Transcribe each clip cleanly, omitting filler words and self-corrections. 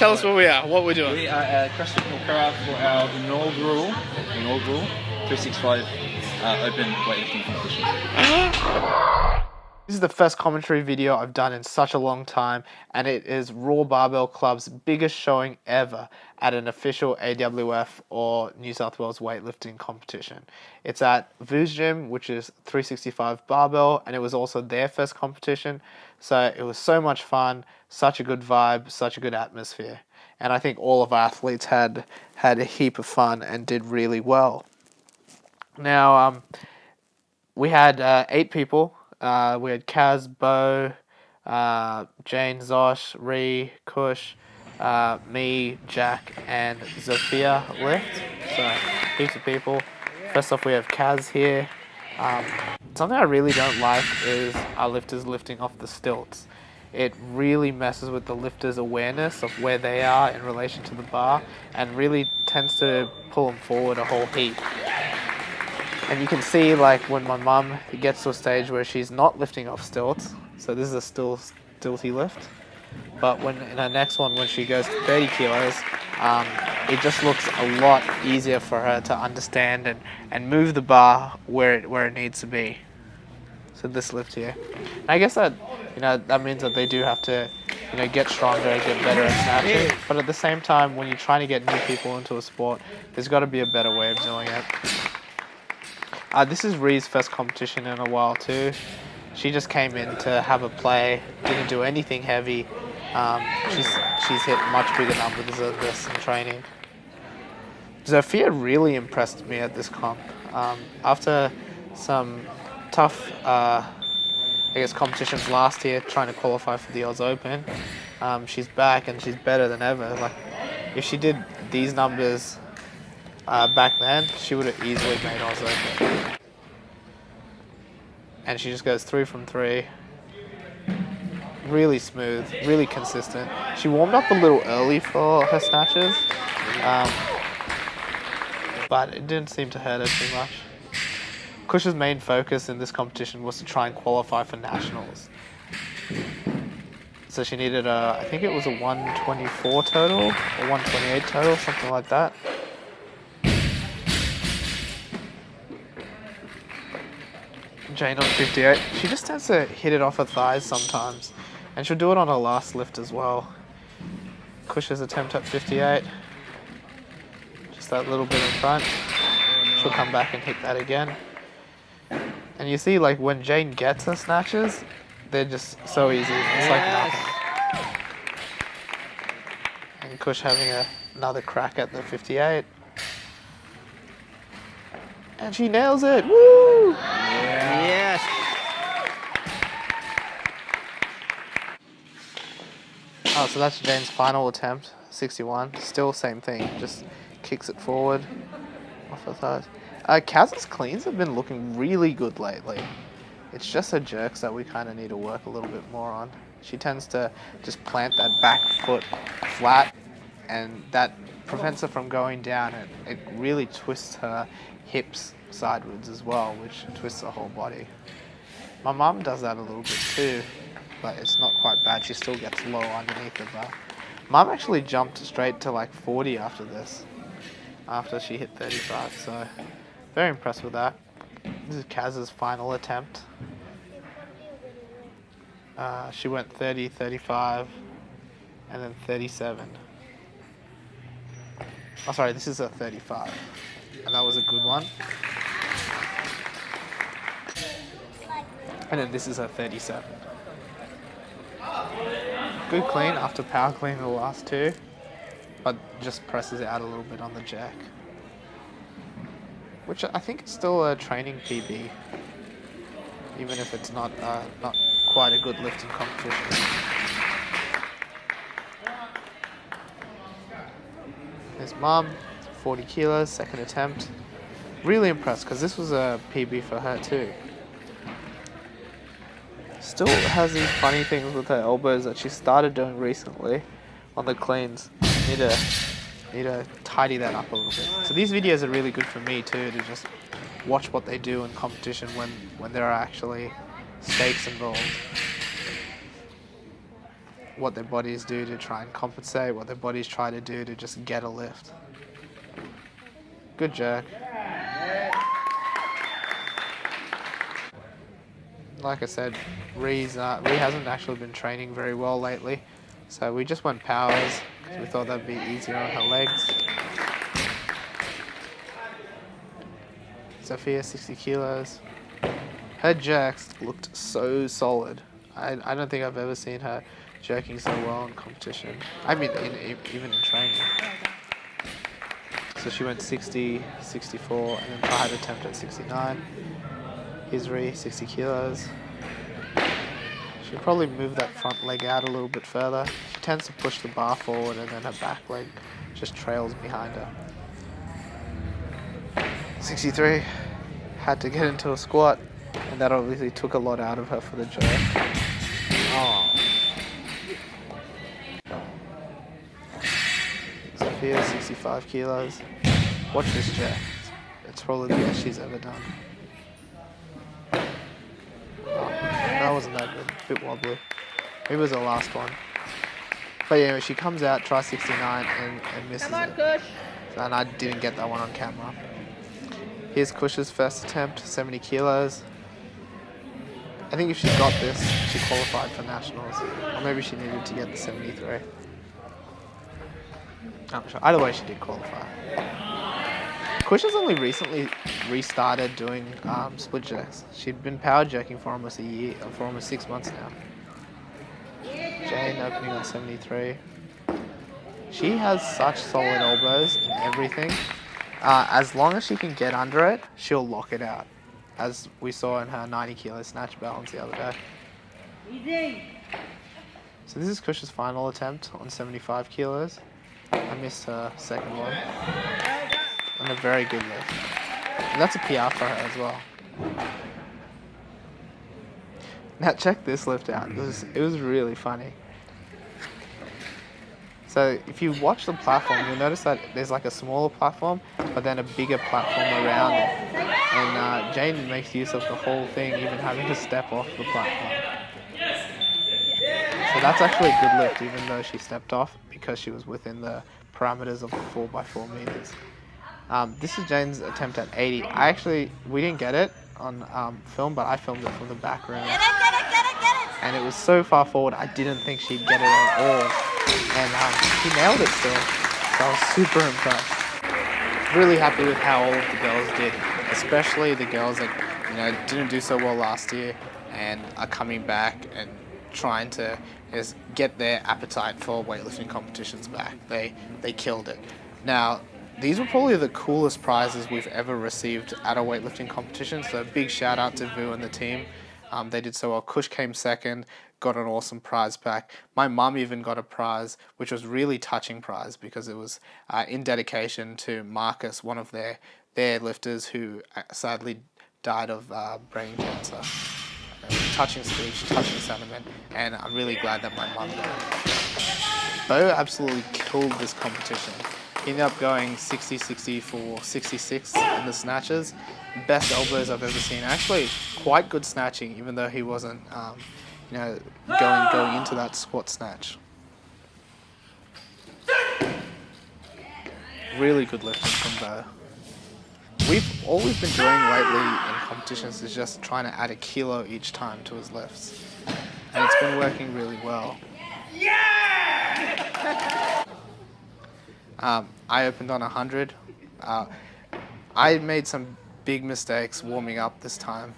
tell us where we are, what we're doing. We are at CrossFit Milperra for our inaugural 365 Open Weightlifting Competition. This is the first commentary video I've done in such a long time, and it is RAW Barbell Club's biggest showing ever at an official AWF or New South Wales weightlifting competition. It's at Physio Gym, which is 365 barbell, and it was also their first competition. So it was so much fun, such a good vibe, such a good atmosphere. And I think all of our athletes had a heap of fun and did really well. Now, we had 8 people. We had Kaz, Bo, Jane, Zosh, Ree, Kush, me, Jack, and Zofia lift. So heaps of people. First off, we have Kaz here. Something I really don't like is our lifters lifting off the stilts. It really messes with the lifter's awareness of where they are in relation to the bar and really tends to pull them forward a whole heap. And you can see, like, when my mum gets to a stage where she's not lifting off stilts, so this is a stilty lift, but when in her next one, when she goes to 30 kilos, it just looks a lot easier for her to understand and move the bar where it needs to be. So this lift here. And I guess that, that means that they do have to, get stronger and get better at snatching. But at the same time, when you're trying to get new people into a sport, there's got to be a better way of doing it. This is Ree's first competition in a while too. She just came in to have a play, didn't do anything heavy. She's hit much bigger numbers than this in training. Zofia really impressed me at this comp. After some tough, competitions last year, trying to qualify for the Oz Open, she's back and she's better than ever. Like, if she did these numbers back then, she would have easily made Oz Open. And she just goes 3 from 3. Really smooth, really consistent. She warmed up a little early for her snatches, but it didn't seem to hurt her too much. Kush's main focus in this competition was to try and qualify for nationals. So she needed I think it was a 124 total, or 128 total, something like that. Jane on 58. She just tends to hit it off her thighs sometimes, and she'll do it on her last lift as well. Kush's attempt at 58. Just that little bit in front. She'll come back and hit that again. And you see, like, when Jane gets her snatches, they're just so easy. It's like nothing. And Kush having another crack at the 58. And she nails it. Woo! Yes. Oh, so that's Jane's final attempt, 61. Still same thing, just kicks it forward off her thighs. Kaz's cleans have been looking really good lately. It's just her jerks that we kind of need to work a little bit more on. She tends to just plant that back foot flat, and that prevents her from going down. It really twists her hips sideways as well, which twists her whole body. My mum does that a little bit too, but it's not quite bad. She still gets low underneath the bar. Mum actually jumped straight to like 40 after this, after she hit 35, so very impressed with that. This is Kaz's final attempt. She went 30, 35, and then 37. Oh, sorry, this is a 35, and that was a good one. And then this is a 37. Good clean after power clean the last 2, but just presses it out a little bit on the jack, which I think is still a training PB, even if it's not quite a good lifting competition. There's Mum, 40 kilos, second attempt. Really impressed, because this was a PB for her too. Still has these funny things with her elbows that she started doing recently on the cleans. Need to tidy that up a little bit. So these videos are really good for me too, to just watch what they do in competition when there are actually stakes involved. what their bodies do to try and compensate, what their bodies try to do to just get a lift. Good jerk. Like I said, Ree hasn't actually been training very well lately, so we just went powers because we thought that'd be easier on her legs. Sophia, 60 kilos. Her jerks looked so solid. I don't think I've ever seen her jerking so well in competition. I mean, even in training. So she went 60, 64, and then tried attempt at 69. Here's Ree, 60 kilos. She'll probably move that front leg out a little bit further. She tends to push the bar forward and then her back leg just trails behind her. 63. Had to get into a squat, and that obviously took a lot out of her for the jerk. Oh. Sophia, 65 kilos. Watch this jerk. It's probably the best she's ever done. Oh, that wasn't that good. A bit wobbly. Maybe it was the last one. But yeah, she comes out, tries 69, and misses it. Kush. And I didn't get that one on camera. Here's Kush's first attempt, 70 kilos. I think if she got this, she qualified for nationals. Or maybe she needed to get the 73. I'm not sure. Either way, she did qualify. Kush has only recently restarted doing split jerks. She'd been power jerking for almost a year, for almost 6 months now. Jane opening on 73. She has such solid elbows in everything. As long as she can get under it, she'll lock it out, as we saw in her 90 kilo snatch balance the other day. Easy. So this is Kush's final attempt on 75 kilos. I missed her second one. And a very good lift. And that's a PR for her as well. Now check this lift out. It was really funny. So if you watch the platform, you'll notice that there's like a smaller platform, but then a bigger platform around it. And Jane makes use of the whole thing, even having to step off the platform. So that's actually a good lift, even though she stepped off, because she was within the parameters of the 4x4 meters. This is Jane's attempt at 80. We didn't get it on film, but I filmed it from the back room. Get it. And it was so far forward, I didn't think she'd get it at all. And she nailed it still. So I was super impressed. Really happy with how all of the girls did, especially the girls that didn't do so well last year and are coming back and trying to get their appetite for weightlifting competitions back. They killed it. Now, these were probably the coolest prizes we've ever received at a weightlifting competition, so big shout out to Vu and the team. They did so well. Kush came second, got an awesome prize pack. My mum even got a prize, which was really touching prize because it was in dedication to Marcus, one of their lifters who sadly died of brain cancer. Touching speech, touching sentiment, and I'm really glad that my mum got it. Bo absolutely killed this competition. He ended up going 60, 64, 66 in the snatches. Best elbows I've ever seen. Actually, quite good snatching, even though he wasn't, going into that squat snatch. Really good lifting from Bo. All we've been doing lately in competitions is just trying to add a kilo each time to his lifts. And it's been working really well. I opened on 100. I made some big mistakes warming up this time.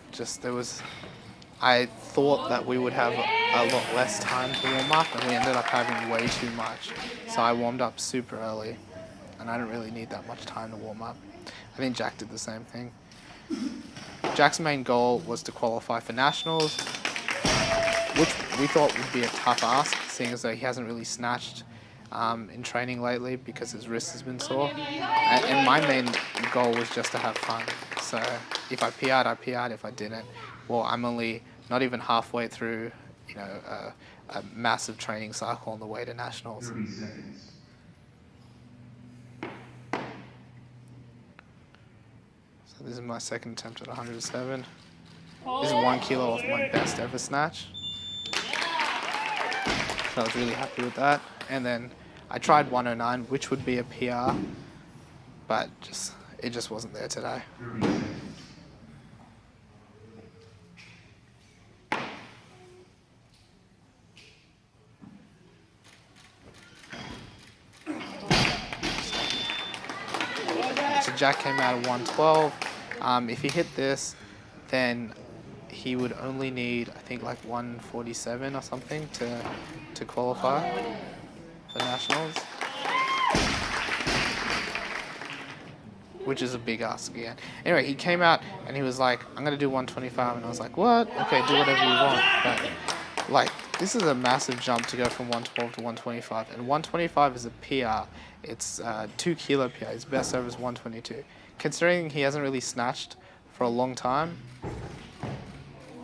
I thought that we would have a lot less time to warm up, and we ended up having way too much. So I warmed up super early, and I didn't really need that much time to warm up. I think Jack did the same thing. Jack's main goal was to qualify for nationals, which we thought would be a tough ask, seeing as though he hasn't really snatched in training lately because his wrist has been sore. And my main goal was just to have fun. So if I PR'd, I PR'd. If I didn't, well, I'm only not even halfway through, a massive training cycle on the way to nationals. 30 seconds. So this is my second attempt at 107. This is 1 kilo off my best ever snatch. So I was really happy with that. And then I tried 109, which would be a PR, but it just wasn't there today. So Jack came out at 112. If he hit this, then he would only need, I think, like 147 or something to qualify for nationals, which is a big ask again. Anyway, he came out and he was like, I'm gonna do 125, and I was like, what? Okay, do whatever you want. But like, this is a massive jump to go from 112 to 125, and 125 is a PR. It's 2 kilo PR. His best ever is 122. Considering he hasn't really snatched for a long time,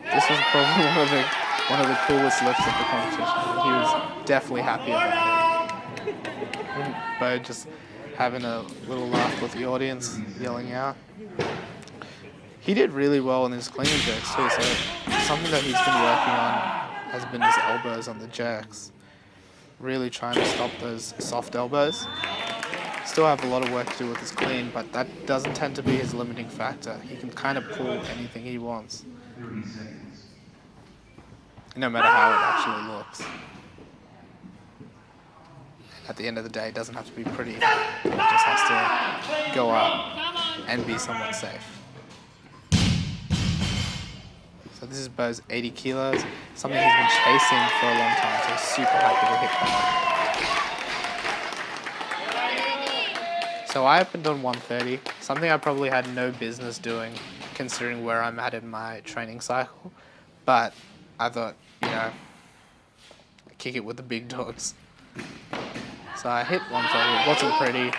this was probably one of the coolest lifts of the competition. He was definitely happy about it. Bo just having a little laugh with the audience, yelling out. He did really well in his clean and jerks too, so something that he's been working on has been his elbows on the jerks. Really trying to stop those soft elbows. Still have a lot of work to do with his clean, but that doesn't tend to be his limiting factor. He can kind of pull anything he wants, no matter how it actually looks. At the end of the day, it doesn't have to be pretty. It just has to go up and be somewhat safe. So this is Bo's 80 kilos, something he's been chasing for a long time, so he's super happy to hit that. So I opened on 130, something I probably had no business doing considering where I'm at in my training cycle, but I thought, kick it with the big dogs. So I hit 130, it wasn't pretty,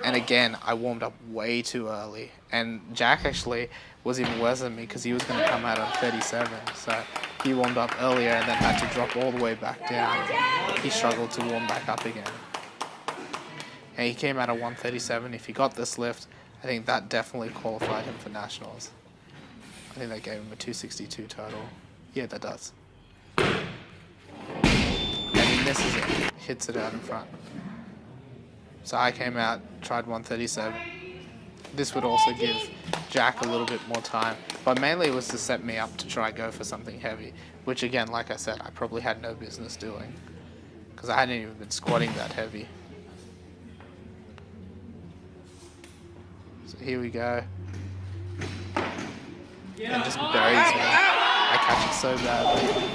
and again, I warmed up way too early, and Jack actually was even worse than me because he was going to come out on 37, so he warmed up earlier and then had to drop all the way back down. He struggled to warm back up again. And he came out at 137. If he got this lift, I think that definitely qualified him for nationals. I think that gave him a 262 total. Yeah, that does. And he misses it, hits it out in front. So I came out, tried 137. This would also give Jack a little bit more time, but mainly it was to set me up to try go for something heavy, which again, like I said, I probably had no business doing because I hadn't even been squatting that heavy. So here we go. And just buries me. I catch it so badly.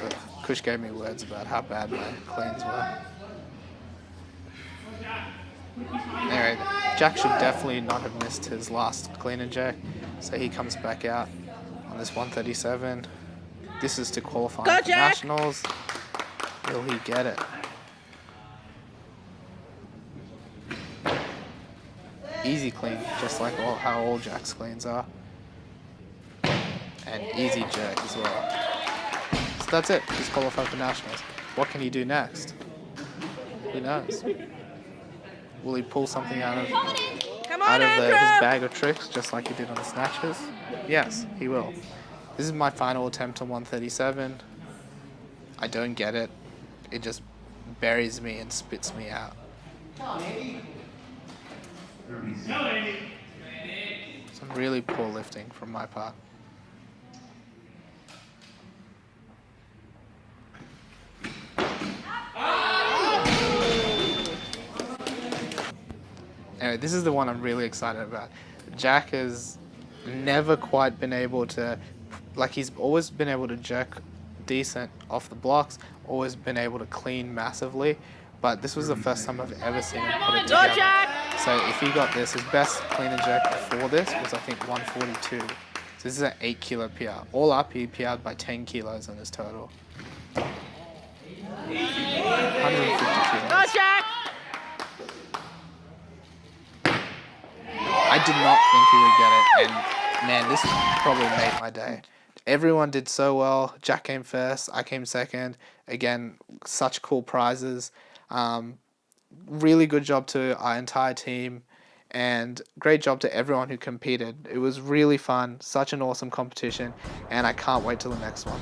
But Kush gave me words about how bad my cleans were. Anyway, Jack should definitely not have missed his last clean and jerk, so he comes back out on this 137. This is to qualify for nationals. Will he get it? Easy clean, just like how all Jack's cleans are. And easy jerk as well. So that's it, he's qualified for nationals. What can he do next? Who knows? Will he pull something out of his bag of tricks, just like he did on the snatches? Yes, he will. This is my final attempt on 137. I don't get it. It just buries me and spits me out. Some really poor lifting from my part. Anyway, this is the one I'm really excited about. Jack has never quite been able to, he's always been able to jerk decent off the blocks, always been able to clean massively, but this was the first time I've ever seen him put it together. So if he got this, his best clean and jerk before this was I think 142. So this is an 8 kilo PR. All up, he PR'd by 10 kilos on his total. 150 kilos. Go, Jack! I did not think he would get it, and man, this probably made my day. Everyone did so well. Jack came first, I came second. Again, such cool prizes. Really good job to our entire team, and great job to everyone who competed. It was really fun, such an awesome competition, and I can't wait till the next one.